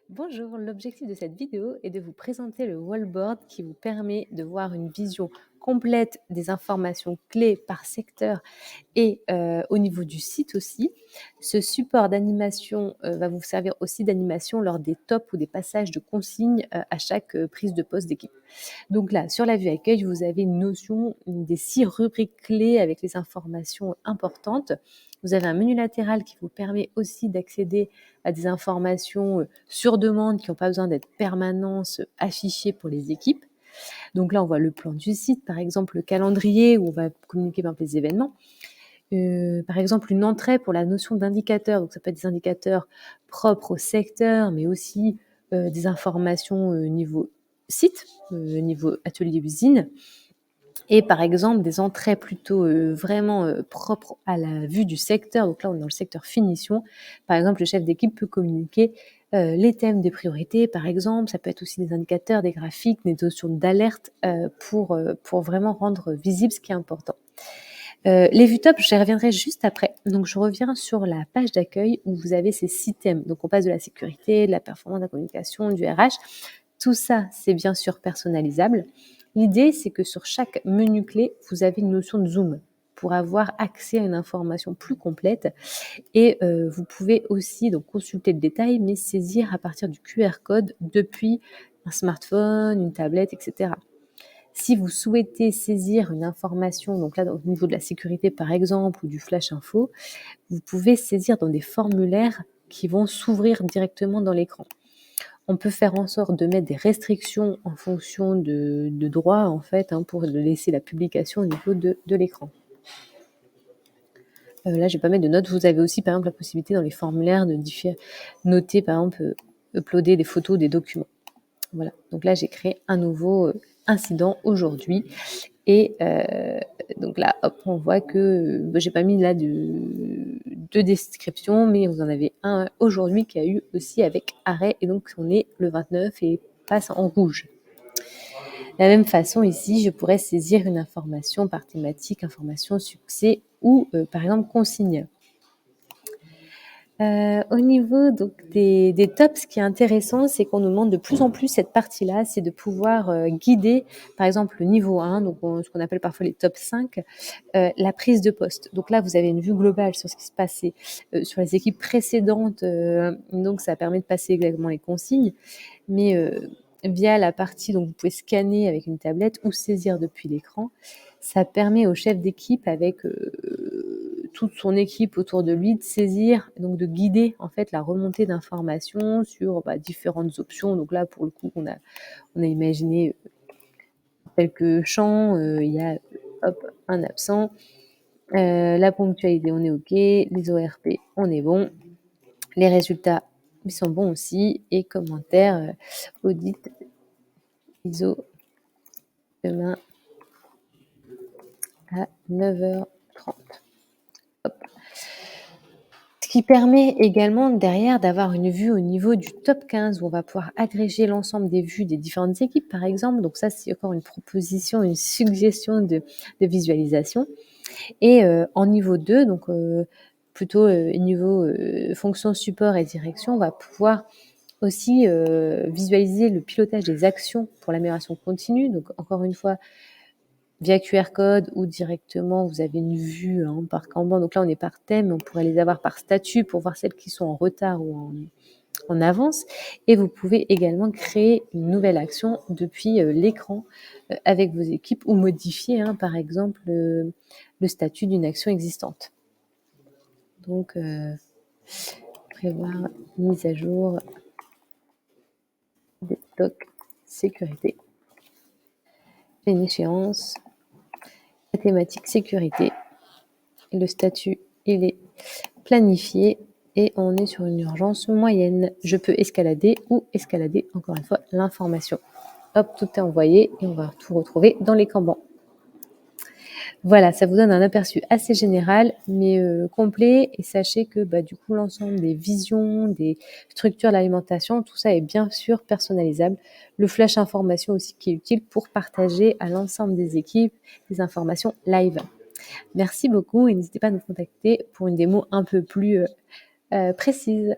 Bonjour, l'objectif de cette vidéo est de vous présenter le Wallboard qui vous permet de voir une vision complète des informations clés par secteur et au niveau du site aussi. Ce support d'animation va vous servir aussi d'animation lors des tops ou des passages de consignes à chaque prise de poste d'équipe. Donc là, sur la vue accueil, vous avez une notion des 6 rubriques clés avec les informations importantes. Vous avez un menu latéral qui vous permet aussi d'accéder à des informations sur demande qui n'ont pas besoin d'être permanentes, affichées pour les équipes. Donc là, on voit le plan du site, par exemple le calendrier où on va communiquer par exemple les événements. Par exemple, une entrée pour la notion d'indicateur. Donc ça peut être des indicateurs propres au secteur, mais aussi des informations niveau site, niveau atelier-usine. Et par exemple, des entrées plutôt vraiment propres à la vue du secteur. Donc là, on est dans le secteur finition. Par exemple, le chef d'équipe peut communiquer les thèmes des priorités, par exemple. Ça peut être aussi des indicateurs, des graphiques, des notions d'alerte pour vraiment rendre visible ce qui est important. Les vues top, j'y reviendrai juste après. Donc, je reviens sur la page d'accueil où vous avez ces 6 thèmes. Donc, on passe de la sécurité, de la performance, de la communication, du RH. Tout ça, c'est bien sûr personnalisable. L'idée, c'est que sur chaque menu clé, vous avez une notion de zoom pour avoir accès à une information plus complète. Et vous pouvez aussi donc consulter le détail, mais saisir à partir du QR code depuis un smartphone, une tablette, etc. Si vous souhaitez saisir une information, donc là, au niveau de la sécurité par exemple, ou du flash info, vous pouvez saisir dans des formulaires qui vont s'ouvrir directement dans l'écran. On peut faire en sorte de mettre des restrictions en fonction de droits, en fait, pour laisser la publication au niveau de l'écran. Là, je vais pas mettre de notes. Vous avez aussi, par exemple, la possibilité dans les formulaires de noter, par exemple, uploader des photos, des documents. Voilà. Donc là, j'ai créé un nouveau incident aujourd'hui. Et donc là, hop, on voit que j'ai pas mis là de description, mais vous en avez un aujourd'hui qui a eu aussi avec arrêt. Et donc, on est le 29 et passe en rouge. De la même façon, ici, je pourrais saisir une information par thématique, information, succès ou, par exemple, consigne. Au niveau donc des tops, ce qui est intéressant, c'est qu'on nous demande de plus en plus cette partie-là, c'est de pouvoir guider, par exemple, le niveau 1, donc ce qu'on appelle parfois les top 5, la prise de poste. Donc là, vous avez une vue globale sur ce qui se passait sur les équipes précédentes, donc ça permet de passer exactement les consignes, mais via la partie, donc vous pouvez scanner avec une tablette ou saisir depuis l'écran. Ça permet au chef d'équipe avec toute son équipe autour de lui de saisir, donc de guider en fait la remontée d'informations sur différentes options. Donc là, pour le coup, on a imaginé quelques champs. Il y a un absent. La ponctualité, on est OK. Les ORP, on est bon. Les résultats, ils sont bons aussi. Et commentaires, audit, ISO, demain à 9h30. Hop. Ce qui permet également derrière d'avoir une vue au niveau du top 15 où on va pouvoir agréger l'ensemble des vues des différentes équipes, par exemple. Donc ça, c'est encore une proposition, une suggestion de visualisation. Et en niveau 2, donc plutôt niveau fonction support et direction, on va pouvoir aussi visualiser le pilotage des actions pour l'amélioration continue. Donc encore une fois, via QR code ou directement, vous avez une vue par Kanban. Donc là, on est par thème, on pourrait les avoir par statut pour voir celles qui sont en retard ou en avance. Et vous pouvez également créer une nouvelle action depuis l'écran avec vos équipes ou modifier, par exemple, le statut d'une action existante. Donc, prévoir mise à jour des stocks sécurité. Une échéance, la thématique sécurité. Le statut, il est planifié et on est sur une urgence moyenne. Je peux escalader ou escalader, encore une fois, l'information. Hop, tout est envoyé et on va tout retrouver dans les Kanban. Voilà, ça vous donne un aperçu assez général, mais complet. Et sachez que du coup, l'ensemble des visions, des structures de l'alimentation, tout ça est bien sûr personnalisable. Le flash information aussi qui est utile pour partager à l'ensemble des équipes des informations live. Merci beaucoup et n'hésitez pas à nous contacter pour une démo un peu plus précise.